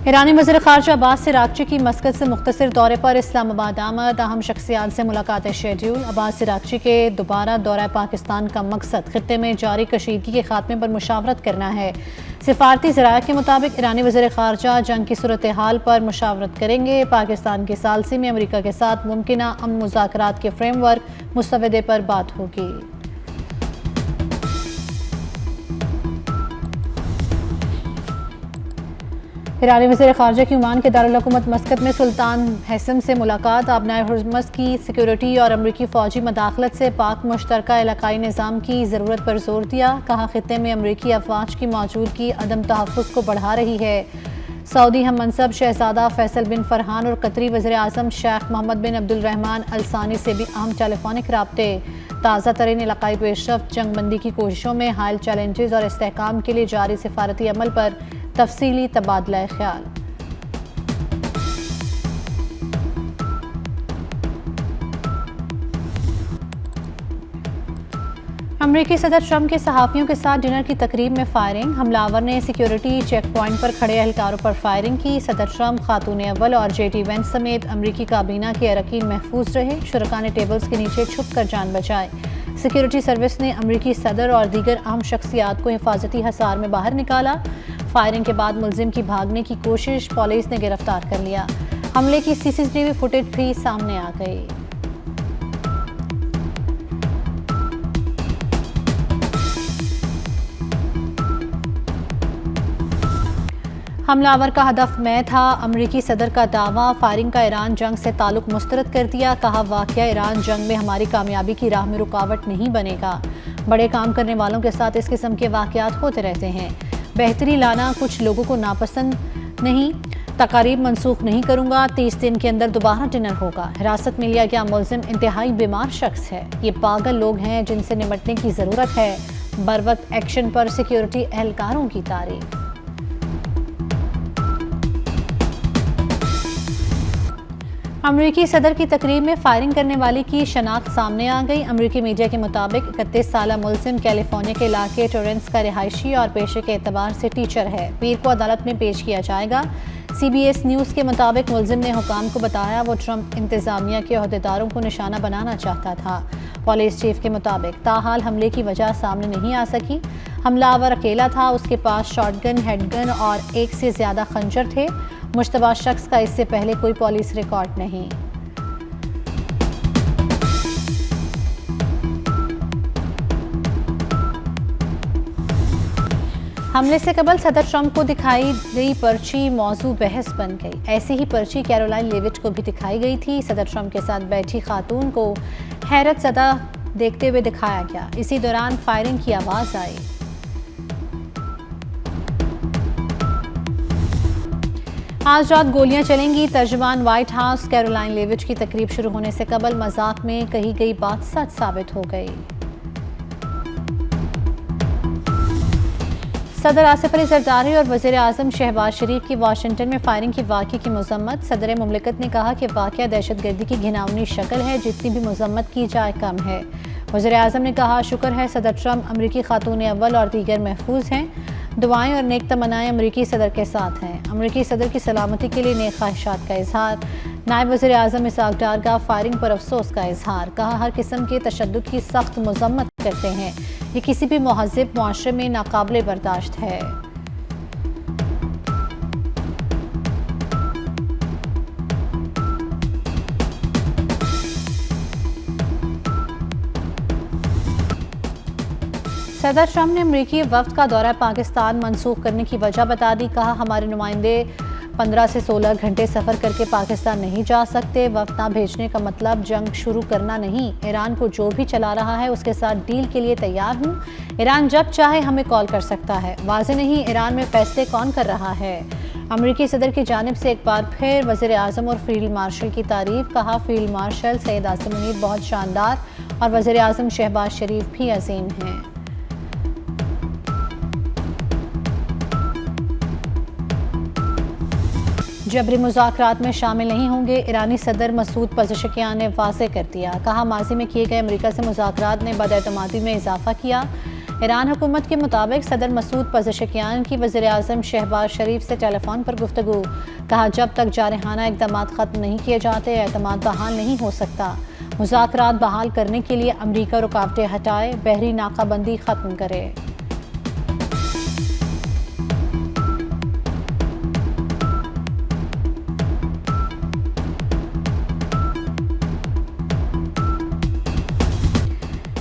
ईरानी वज़ीर ख़ारजा अब्बास इराक़ची की मस्कत से मुख्तसर दौरे पर इस्लामाबाद आमद। अहम शख्सियात से मुलाकातें शेड्यूल। अब्बास इराक़ची के दोबारा दौरा पाकिस्तान का मकसद खित्ते में जारी कशीदगी के खात्मे पर मुशावरत करना है। सिफारती ज़राए के मुताबिक ईरानी वज़ीर ख़ारजा जंग की सूरत हाल पर मुशावरत करेंगे। पाकिस्तान की सालसी में अमरीका के साथ मुमकिना अमन मुज़ाकरात के फ्रेमवर्क मुस्तवदे पर बात होगी। ईरानी वज़ीर ख़ारजा की ओमान के दारुल हुकूमत मस्कत में सुल्तान हैसम से मुलाकात। आबनाए हुर्मुज़ की सिक्योरिटी और अमरीकी फ़ौजी मदाखलत से पाक मुश्तरका इलाकाई निज़ाम की ज़रूरत पर जोर दिया। कहा खित्ते में अमरीकी अफ़वाज की मौजूदगी अदम तहफ़्फ़ुज़ को बढ़ा रही है। सऊदी हम मनसब शहज़ादा फैसल बिन फरहान और कतरी वज़ीर आज़म शेख मोहम्मद बिन अब्दुलरहमान अल सानी से भी अहम टेलीफोनिक राब्ते। ताज़ा तरीन इलाकाई पेशरफ्त, जंगबंदी की कोशिशों में हाल चैलेंजेस और इस्तेहकाम के लिए जारी सिफारती अमल पर तफसीली तबादला ख्याल। अमरीकी सदर ट्रंप के सहाफ़ियों के साथ डिनर की तकरीब में फायरिंग। हमलावर ने सिक्योरिटी चेक पॉइंट पर खड़े एहलकारों पर फायरिंग की। सदर ट्रंप, खातून अव्वल और JD वेंस समेत अमरीकी काबीना के अरकान महफूज रहे। शुरका ने टेबल्स के नीचे छुप कर जान बचाई। सिक्योरिटी सर्विस ने अमरीकी सदर और दीगर अहम शख्सियात को हिफाजती हसार में बाहर निकाला। फायरिंग के बाद मुलजिम की भागने की कोशिश, पुलिस ने गिरफ्तार कर लिया। हमले की CCTV फुटेज भी सामने आ गई। हमलावर का हदफ मैं था, अमरीकी सदर का दावा। फायरिंग का ईरान जंग से ताल्लुक मुस्तरद कर दिया। कहा वाक़या ईरान जंग में हमारी कामयाबी की राह में रुकावट नहीं बनेगा। बड़े काम करने वालों के साथ इस किस्म के वाक़यात होते रहते हैं। बेहतरी लाना कुछ लोगों को नापसंद नहीं। तकारीब मनसूख नहीं करूंगा। 30 दिन के अंदर दोबारा डिनर होगा। हिरासत में लिया गया मुलजिम इंतहाई बीमार शख्स है। ये पागल लोग हैं जिनसे निपटने की ज़रूरत है। बरवक्त एक्शन पर सिक्योरिटी एहलकारों की तारीफ। अमरीकी सदर की तकरीब में फायरिंग करने वाले की शनाख्त सामने आ गई। अमरीकी मीडिया के मुताबिक 31 साला मुलजिम कैलिफोर्निया के इलाके टोरेंस का रिहायशी और पेशे के एतबार से टीचर है। पीर को अदालत में पेश किया जाएगा। CBS न्यूज़ के मुताबिक मुलजिम ने हुकाम को बताया वो ट्रंप इंतज़ामिया के अहदेदारों को निशाना बनाना चाहता था। पुलिस चीफ के मुताबिक ताहाल हमले की वजह सामने नहीं आ सकी। हमलावर अकेला था। उसके पास शॉटगन, हेडगन और एक से ज़्यादा खंजर थे। मुश्तबा शख्स का इससे पहले कोई पुलिस रिकॉर्ड नहीं। हमले से कबल सदर ट्रंप को दिखाई गई पर्ची मौजू बहस बन गई। ऐसी ही पर्ची कैरोलाइन लेविट को भी दिखाई गई थी। सदर ट्रंप के साथ बैठी खातून को हैरत ज़दा देखते हुए दिखाया गया। इसी दौरान फायरिंग की आवाज़ आई। आज रात गोलियां चलेंगी। तर्जुमान व्हाइट हाउस। कैरोलाइन लेविट की तकरीब शुरू होने से कबल मजाक में कही गई बात सच साबित हो गई। सदर आसिफ अली जरदारी और वज़ीर आज़म शहबाज शरीफ की वाशिंगटन में फायरिंग की वाक़े की मज़म्मत। सदर मुमलिकत ने कहा कि वाक़या दहशतगर्दी की घिनौनी शक्ल है, जितनी भी मज़म्मत की जाए कम है। वज़ीर आज़म ने कहा शुक्र है सदर ट्रंप, अमरीकी खातून अव्वल और दीगर महफूज हैं। दुआएं और नेक तमन्नाएं अमरीकी सदर के साथ हैं। अमरीकी सदर की सलामती के लिए नेक ख्वाहिशात का इजहार। नायब वज़ीर आज़म इसहाक डार का फायरिंग पर अफसोस का इजहार। कहा हर किस्म के तशद्दुद की सख्त मज़म्मत करते हैं। ये किसी भी महज़्ज़ब मुआशरे में नाकाबिले बर्दाश्त है। सदर ट्रंप ने अमरीकी वफ़द का दौरा पाकिस्तान मनसूख करने की वजह बता दी। कहा हमारे नुमाइंदे 15 से 16 घंटे सफ़र करके पाकिस्तान नहीं जा सकते। वफ़द ना भेजने का मतलब जंग शुरू करना नहीं। ईरान को जो भी चला रहा है उसके साथ डील के लिए तैयार हूँ। ईरान जब चाहे हमें कॉल कर सकता है। वाज़ेह नहीं ईरान में फैसले कौन कर रहा है। अमरीकी सदर की जानिब से एक बार फिर वज़ीर आज़म और फील्ड मार्शल की तारीफ। कहा फील्ड मार्शल सैयद आसिम मुनीर बहुत शानदार और वज़ीर आज़म शहबाज शरीफ भी अजीम हैं। जबरी मुज़ाकरात में शामिल नहीं होंगे। ईरानी सदर मसूद पज़ेश्कियान ने वाज़ेह कर दिया। कहा माजी में किए गए अमरीका से मुज़ाकरात ने बदएतमादी में इजाफा किया। ईरान हुकूमत के मुताबिक सदर मसूद पज़ेशकियान की वज़ीर आज़म शहबाज शरीफ से टेलीफोन पर गुफ्तगू। कहा, जब तक जारहाना इक़दाम ख़त्म नहीं किए जाते एतमाद बहाल नहीं हो सकता। मुज़ाकरात बहाल करने के लिए अमरीका रुकावटें हटाए, बहरी नाकाबंदी ख़त्म करे।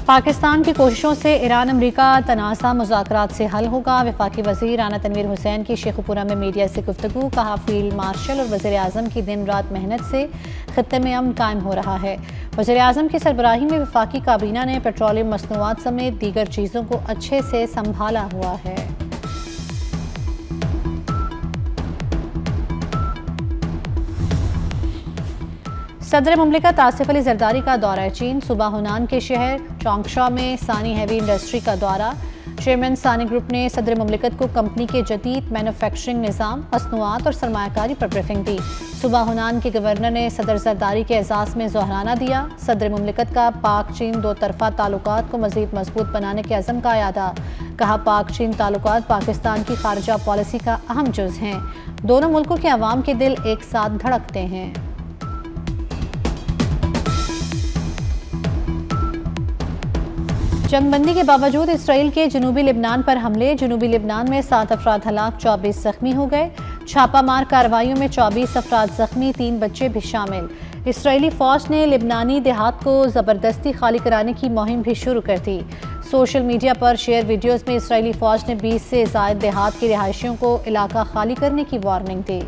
पाकिस्तान की कोशिशों से ईरान अमरीका तनाज़ा मुज़ाकरात से हल होगा। वफाकी वज़ीर राना तनवीर हुसैन की शेखुपुरा में मीडिया से गुफ्तगू। कहा, फील्ड मार्शल और वज़ीर आज़म की दिन रात मेहनत से खित्ते में अमन कायम हो रहा है। वज़ीर आज़म की सरबराही में वफाकी काबीना ने पेट्रोलियम मसनूआत समेत दीगर चीज़ों को अच्छे से संभाला हुआ है। सदर मुमलिकत आसिफ अली जरदारी का दौरा चीन। सुबह हुनान के शहर चौंगशा में सानी हैवी इंडस्ट्री का दौरा। चेयरमैन सानी ग्रुप ने सदर मुमलिकत को कंपनी के जदीद मैन्युफैक्चरिंग निज़ाम, मसनूआत और सरमायाकारी पर ब्रीफिंग दी। सुबह हुनान के गवर्नर ने सदर जरदारी के एजाज़ में जोहराना दिया। सदर मुमलिकत का पाक चीन दो तरफ़ा ताल्लुकात को मज़ीद मजबूत बनाने के अज़म का यादा। कहा, पाक चीन ताल्लुकात पाकिस्तान की खारजा पॉलिसी का अहम जुज़ हैं। दोनों मुल्कों के अवाम के दिल एक साथ धड़कते हैं। जंगबंदी के बावजूद इसराइल के जनूबी लिबनान पर हमले। जनूबी लिबनान में 7 अफराद हलाक, 24 जख्मी हो गए। छापामार कार्रवाइयों में 24 अफराद जख्मी, 3 बच्चे भी शामिल। इसराइली फौज ने लिबनानी देहात को ज़बरदस्ती खाली कराने की मुहिम भी शुरू कर दी। सोशल मीडिया पर शेयर वीडियोज़ में इसराइली फौज ने 20 से ज़ायद देहात के रिहायशियों को इलाका खाली करने की वार्निंग दी।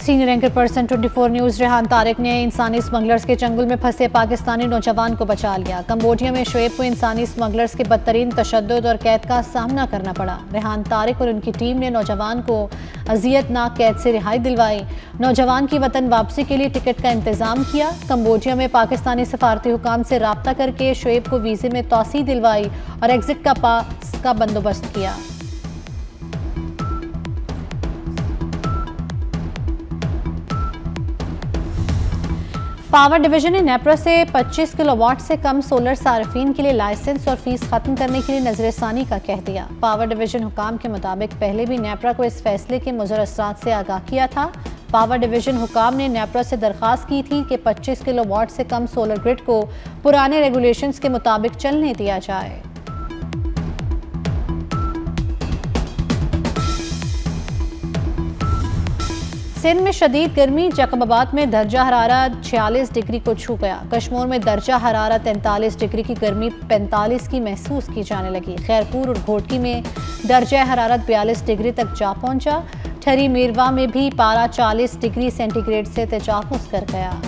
Senior anchor person 24 news Rehan Tariq ने इंसानी स्मगलर्स के चंगुल में फंसे पाकिस्तानी नौजवान को बचा लिया। कंबोडिया में शुएब को इंसानी स्मगलर्स के बदतरीन तशद्दुद और कैद का सामना करना पड़ा। रेहान तारिक और उनकी टीम ने नौजवान को अजियतनाक कैद से रिहाई दिलवाई। नौजवान की वतन वापसी के लिए टिकट का इंतजाम किया। कंबोडिया में पाकिस्तानी सफारती हुकाम से राब्ता करके शुएब को वीज़े में तौसीह दिलवाई और एग्जिट का पास का बंदोबस्त किया। पावर डिवीजन ने नेपरा से 25 किलोवाट से कम सोलर सार्फिन के लिए लाइसेंस और फीस खत्म करने के लिए नजरसानी का कह दिया। पावर डिवीजन हुकाम के मुताबिक पहले भी नेपरा को इस फैसले के मुज़र असरात से आगाह किया था। पावर डिवीजन हुकाम ने नेपरा से दरख्वास्त की थी कि 25 किलोवाट से कम सोलर ग्रिड को पुराने रेगुलेशंस के मुताबिक चलने दिया जाए। सिंध में शदीद गर्मी। जैकबाबाद में दर्जा हरारत 46 डिग्री को छू गया। कश्मीर में दर्जा हरारत 43 डिग्री की गर्मी 45 की महसूस की जाने लगी। खैरपुर और घोटकी में दर्जा हरारत 42 डिग्री तक जा पहुंचा। ठरी मीरवा में भी पारा 40 डिग्री सेंटीग्रेड से तजावुज़ कर गया।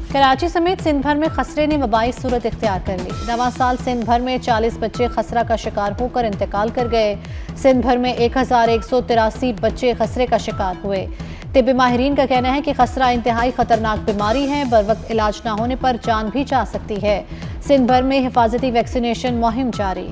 कराची समेत सिंध भर में खसरे ने वबाई सूरत इख्तियार कर ली। नवा साल सिंध भर में 40 बच्चे खसरा का शिकार होकर इंतकाल कर गए। सिंध भर में 1183 बच्चे खसरे का शिकार हुए। तिब्बी माहिरीन का कहना है कि खसरा इंतहाई खतरनाक बीमारी है, बर वक्त इलाज न होने पर जान भी जा सकती है। सिंध भर में हिफाजती वैक्सीनेशन मुहिम जारी।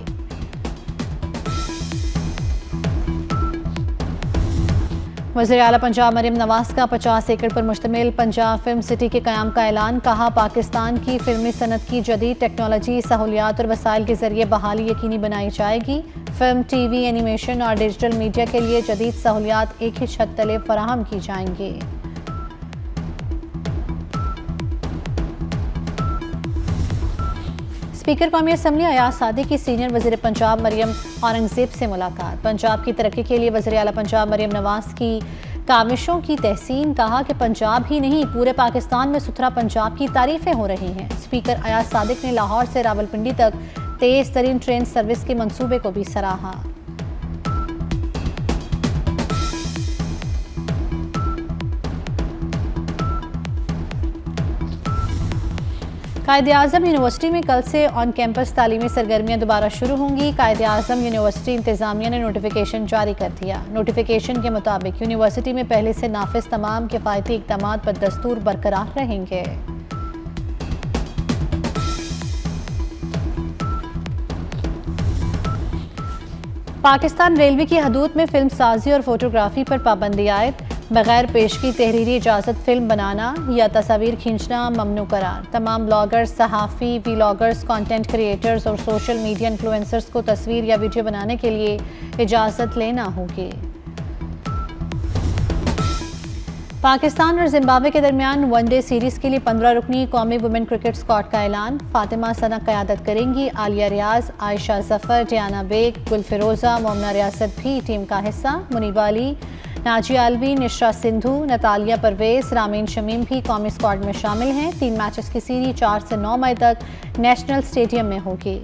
वज़ीर आला पंजाब मरियम नवाज का 50 एकड़ पर मुश्तमिल पंजाब फिल्म सिटी के क़याम का ऐलान। कहा, पाकिस्तान की फिल्मी सनत की जदीद टेक्नोलॉजी, सहूलियात और वसाइल के जरिए बहाली यकीनी बनाई जाएगी। फिल्म, टीवी, एनिमेशन और डिजिटल मीडिया के लिए जदीद सहूलियात एक ही छत तले फराहम की जाएंगी। स्पीकर कौमी असम्बली अयाज सादी की सीनियर वज़ीर पंजाब मरियम औरंगज़ेब से मुलाकात। पंजाब की तरक्की के लिए वज़ीर आला पंजाब मरियम नवाज की काविशों की तहसीन। कहा कि पंजाब ही नहीं पूरे पाकिस्तान में सुथरा पंजाब की तारीफें हो रही हैं। स्पीकर अयाज सादिक ने लाहौर से रावलपिंडी तक तेज़ तरीन ट्रेन सर्विस के मंसूबे को भी सराहा। कायद-ए-आज़म यूनिवर्सिटी में कल से ऑन कैंपस तालीमी सरगर्मियाँ दोबारा शुरू होंगी। कायद-ए-आज़म यूनिवर्सिटी इंतज़ामिया ने नोटिफिकेशन जारी कर दिया। नोटिफिकेशन के मुताबिक यूनिवर्सिटी में पहले से नाफिज तमाम किफ़ायती इक़दामात पर दस्तूर बरकरार रहेंगे। पाकिस्तान रेलवे की हदूद में फिल्म साजी और फोटोग्राफी पर पाबंदी आयद। बगैर पेशगी तहरीरी इजाज़त फिल्म बनाना या तस्वीर खींचना ममनू करार। तमाम ब्लॉगर्स, सहाफ़ी, व्लॉगर्स, कंटेंट क्रिएटर्स और सोशल मीडिया इन्फ्लुएंसर्स को तस्वीर या वीडियो बनाने के लिए इजाज़त लेना होगी। पाकिस्तान और जिम्बाब्वे के दरमियान वनडे सीरीज़ के लिए 15 रुकनी कौमी वुमेन क्रिकेट स्क्वाड का ऐलान। फातिमा सना क़यादत करेंगी। आलिया रियाज, आयशा जफ़र, डियाना बेग, गुल फिरोज़ा, मोमना रियासत भी टीम का हिस्सा। मुनीबा अली, नाजिया अलवी, निशरा सिंधु, नतालिया परवेज़, रामीन शमीम भी कौमी स्क्वाड में शामिल हैं। 3 मैचेस की सीरीज़ 4 से 9 मई तक नेशनल स्टेडियम में होगी।